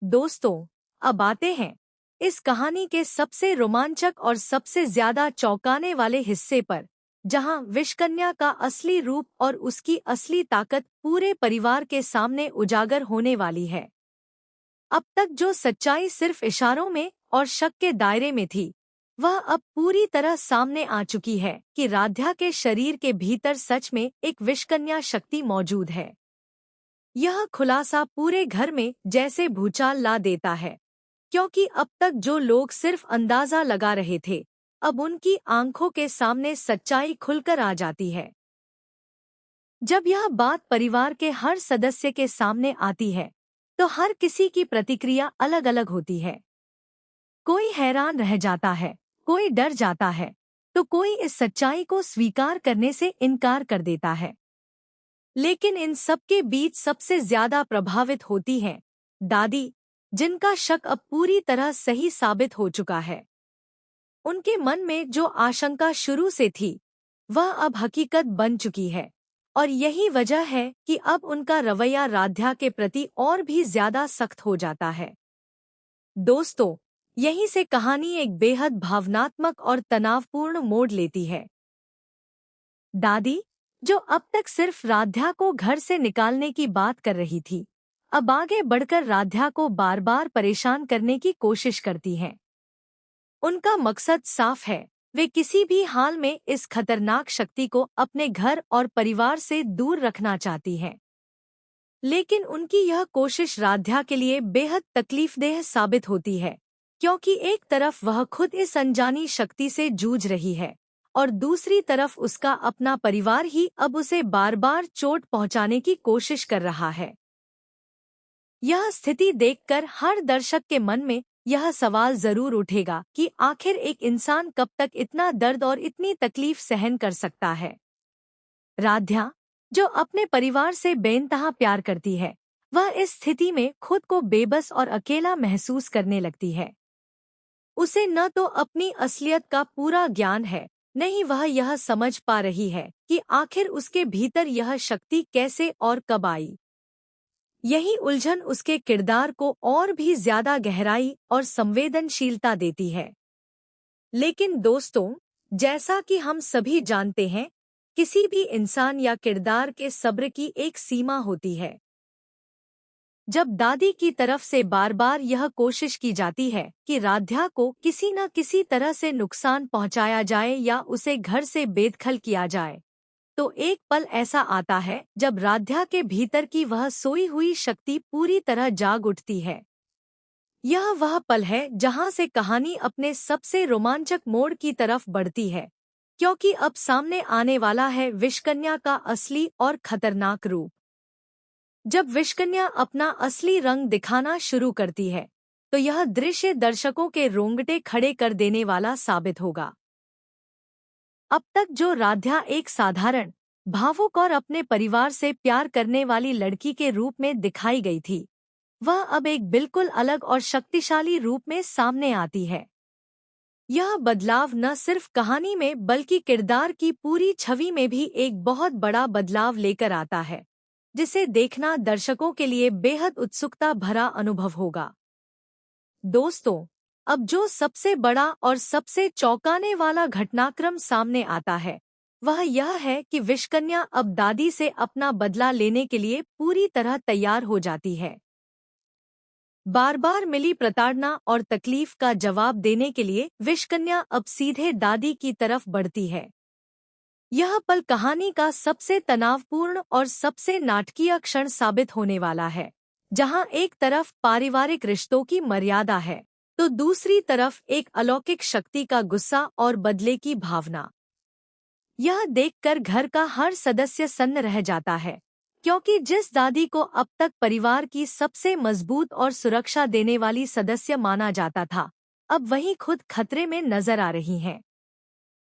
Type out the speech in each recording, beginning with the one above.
दोस्तों, अब आते हैं इस कहानी के सबसे रोमांचक और सबसे ज्यादा चौंकाने वाले हिस्से पर, जहां विषकन्या का असली रूप और उसकी असली ताकत पूरे परिवार के सामने उजागर होने वाली है। अब तक जो सच्चाई सिर्फ इशारों में और शक के दायरे में थी, वह अब पूरी तरह सामने आ चुकी है कि राध्या के शरीर के भीतर सच में एक विषकन्या शक्ति मौजूद है। यह खुलासा पूरे घर में जैसे भूचाल ला देता है, क्योंकि अब तक जो लोग सिर्फ अंदाजा लगा रहे थे, अब उनकी आंखों के सामने सच्चाई खुलकर आ जाती है। जब यह बात परिवार के हर सदस्य के सामने आती है, तो हर किसी की प्रतिक्रिया अलग अलग होती है। कोई हैरान रह जाता है, कोई डर जाता है, तो कोई इस सच्चाई को स्वीकार करने से इनकार कर देता है। लेकिन इन सबके बीच सबसे ज्यादा प्रभावित होती हैं दादी, जिनका शक अब पूरी तरह सही साबित हो चुका है। उनके मन में जो आशंका शुरू से थी, वह अब हकीकत बन चुकी है, और यही वजह है कि अब उनका रवैया राध्या के प्रति और भी ज्यादा सख्त हो जाता है। दोस्तों, यहीं से कहानी एक बेहद भावनात्मक और तनावपूर्ण मोड़ लेती है। दादी, जो अब तक सिर्फ राध्या को घर से निकालने की बात कर रही थी, अब आगे बढ़कर राध्या को बार बार परेशान करने की कोशिश करती हैं। उनका मकसद साफ है, वे किसी भी हाल में इस खतरनाक शक्ति को अपने घर और परिवार से दूर रखना चाहती हैं। लेकिन उनकी यह कोशिश राध्या के लिए बेहद तकलीफदेह साबित होती है, क्योंकि एक तरफ वह खुद इस अनजानी शक्ति से जूझ रही है, और दूसरी तरफ उसका अपना परिवार ही अब उसे बार बार चोट पहुंचाने की कोशिश कर रहा है। यह स्थिति देखकर हर दर्शक के मन में यह सवाल जरूर उठेगा कि आखिर एक इंसान कब तक इतना दर्द और इतनी तकलीफ सहन कर सकता है। राध्या, जो अपने परिवार से बेइंतहा प्यार करती है, वह इस स्थिति में खुद को बेबस और अकेला महसूस करने लगती है। उसे न तो अपनी असलियत का पूरा ज्ञान है, न ही वह यह समझ पा रही है कि आखिर उसके भीतर यह शक्ति कैसे और कब आई। यही उलझन उसके किरदार को और भी ज्यादा गहराई और संवेदनशीलता देती है। लेकिन दोस्तों, जैसा कि हम सभी जानते हैं, किसी भी इंसान या किरदार के सब्र की एक सीमा होती है। जब दादी की तरफ से बार बार यह कोशिश की जाती है कि राध्या को किसी न किसी तरह से नुकसान पहुंचाया जाए या उसे घर से बेदखल किया जाए, तो एक पल ऐसा आता है जब राध्या के भीतर की वह सोई हुई शक्ति पूरी तरह जाग उठती है। यह वह पल है जहां से कहानी अपने सबसे रोमांचक मोड़ की तरफ बढ़ती है, क्योंकि अब सामने आने वाला है विषकन्या का असली और खतरनाक रूप। जब विषकन्या अपना असली रंग दिखाना शुरू करती है, तो यह दृश्य दर्शकों के रोंगटे खड़े कर देने वाला साबित होगा। अब तक जो राध्या एक साधारण, भावुक और अपने परिवार से प्यार करने वाली लड़की के रूप में दिखाई गई थी, वह अब एक बिल्कुल अलग और शक्तिशाली रूप में सामने आती है। यह बदलाव न सिर्फ कहानी में बल्कि किरदार की पूरी छवि में भी एक बहुत बड़ा बदलाव लेकर आता है, जिसे देखना दर्शकों के लिए बेहद उत्सुकता भरा अनुभव होगा। दोस्तों, अब जो सबसे बड़ा और सबसे चौंकाने वाला घटनाक्रम सामने आता है, वह यह है कि विषकन्या अब दादी से अपना बदला लेने के लिए पूरी तरह तैयार हो जाती है। बार बार मिली प्रताड़ना और तकलीफ का जवाब देने के लिए विषकन्या अब सीधे दादी की तरफ बढ़ती है। यह पल कहानी का सबसे तनावपूर्ण और सबसे नाटकीय क्षण साबित होने वाला है, जहां एक तरफ पारिवारिक रिश्तों की मर्यादा है, तो दूसरी तरफ एक अलौकिक शक्ति का गुस्सा और बदले की भावना। यह देखकर घर का हर सदस्य सन्न रह जाता है, क्योंकि जिस दादी को अब तक परिवार की सबसे मजबूत और सुरक्षा देने वाली सदस्य माना जाता था, अब वही खुद खतरे में नजर आ रही हैं।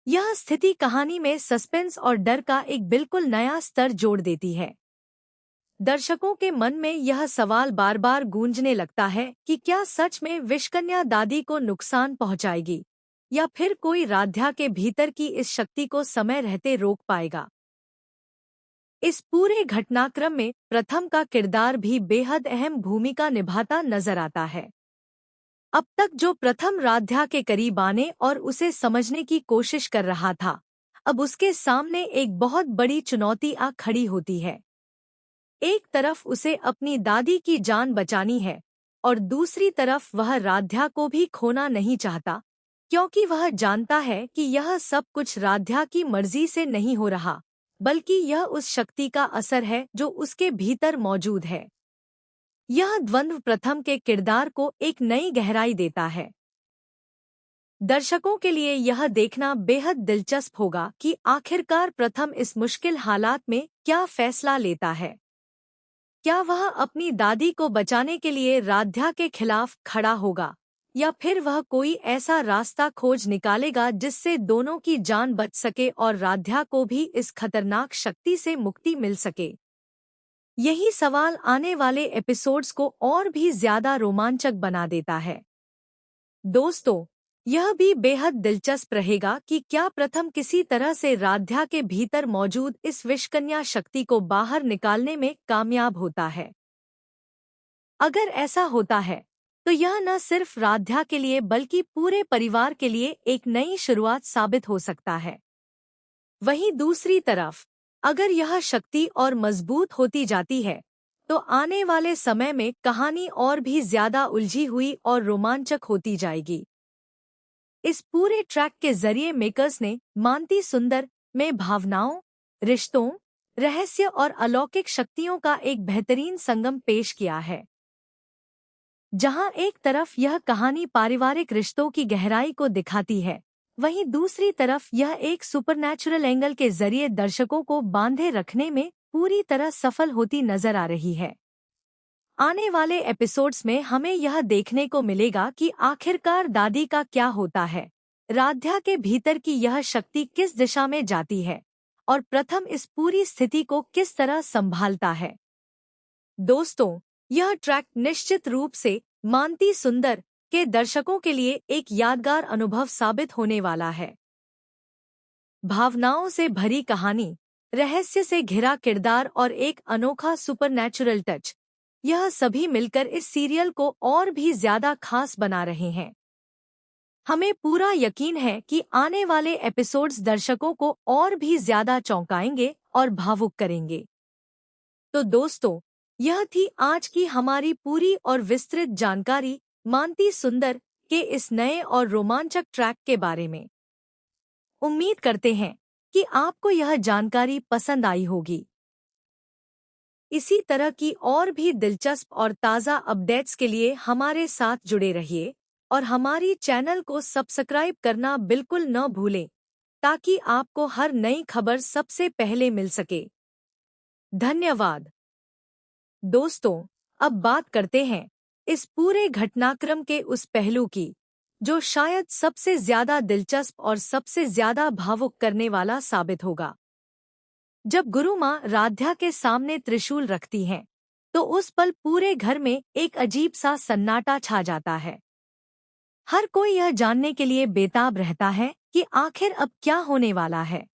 यह स्थिति कहानी में सस्पेंस और डर का एक बिल्कुल नया स्तर जोड़ देती है। दर्शकों के मन में यह सवाल बार बार गूंजने लगता है कि क्या सच में विषकन्या दादी को नुकसान पहुंचाएगी, या फिर कोई राध्या के भीतर की इस शक्ति को समय रहते रोक पाएगा। इस पूरे घटनाक्रम में प्रथम का किरदार भी बेहद अहम भूमिका निभाता नजर आता है। अब तक जो प्रथम राध्या के करीब आने और उसे समझने की कोशिश कर रहा था, अब उसके सामने एक बहुत बड़ी चुनौती आ खड़ी होती है। एक तरफ उसे अपनी दादी की जान बचानी है और दूसरी तरफ वह राध्या को भी खोना नहीं चाहता, क्योंकि वह जानता है कि यह सब कुछ राध्या की मर्जी से नहीं हो रहा, बल्कि यह उस शक्ति का असर है जो उसके भीतर मौजूद है। यह द्वंद्व प्रथम के किरदार को एक नई गहराई देता है। दर्शकों के लिए यह देखना बेहद दिलचस्प होगा कि आखिरकार प्रथम इस मुश्किल हालात में क्या फैसला लेता है। क्या वह अपनी दादी को बचाने के लिए राध्या के खिलाफ खड़ा होगा, या फिर वह कोई ऐसा रास्ता खोज निकालेगा जिससे दोनों की जान बच सके और राध्या को भी इस खतरनाक शक्ति से मुक्ति मिल सके। यही सवाल आने वाले एपिसोड्स को और भी ज्यादा रोमांचक बना देता है। दोस्तों, यह भी बेहद दिलचस्प रहेगा कि क्या प्रथम किसी तरह से राध्या के भीतर मौजूद इस विषकन्या शक्ति को बाहर निकालने में कामयाब होता है। अगर ऐसा होता है तो यह न सिर्फ राध्या के लिए बल्कि पूरे परिवार के लिए एक नई शुरुआत साबित हो सकता है। वहीं दूसरी तरफ, अगर यह शक्ति और मजबूत होती जाती है तो आने वाले समय में कहानी और भी ज्यादा उलझी हुई और रोमांचक होती जाएगी। इस पूरे ट्रैक के जरिए मेकर्स ने मानती सुंदर में भावनाओं, रिश्तों, रहस्य और अलौकिक शक्तियों का एक बेहतरीन संगम पेश किया है। जहां एक तरफ यह कहानी पारिवारिक रिश्तों की गहराई को दिखाती है, वहीं दूसरी तरफ यह एक सुपरनैचुरल एंगल के जरिए दर्शकों को बांधे रखने में पूरी तरह सफल होती नजर आ रही है। आने वाले एपिसोड्स में हमें यह देखने को मिलेगा कि आखिरकार दादी का क्या होता है, राध्या के भीतर की यह शक्ति किस दिशा में जाती है और प्रथम इस पूरी स्थिति को किस तरह संभालता है। दोस्तों, यह ट्रैक निश्चित रूप से मानती सुंदर के दर्शकों के लिए एक यादगार अनुभव साबित होने वाला है। भावनाओं से भरी कहानी, रहस्य से घिरा किरदार और एक अनोखा सुपरनैचुरल टच, यह सभी मिलकर इस सीरियल को और भी ज्यादा खास बना रहे हैं। हमें पूरा यकीन है कि आने वाले एपिसोड्स दर्शकों को और भी ज्यादा चौंकाएंगे और भावुक करेंगे। तो दोस्तों, यह थी आज की हमारी पूरी और विस्तृत जानकारी मानती सुंदर के इस नए और रोमांचक ट्रैक के बारे में। उम्मीद करते हैं कि आपको यह जानकारी पसंद आई होगी। इसी तरह की और भी दिलचस्प और ताज़ा अपडेट्स के लिए हमारे साथ जुड़े रहिए और हमारी चैनल को सब्सक्राइब करना बिल्कुल न भूलें, ताकि आपको हर नई खबर सबसे पहले मिल सके। धन्यवाद। दोस्तों, अब बात करते हैं इस पूरे घटनाक्रम के उस पहलू की जो शायद सबसे ज्यादा दिलचस्प और सबसे ज्यादा भावुक करने वाला साबित होगा। जब गुरु माँ राध्या के सामने त्रिशूल रखती हैं, तो उस पल पूरे घर में एक अजीब सा सन्नाटा छा जाता है। हर कोई यह जानने के लिए बेताब रहता है कि आखिर अब क्या होने वाला है।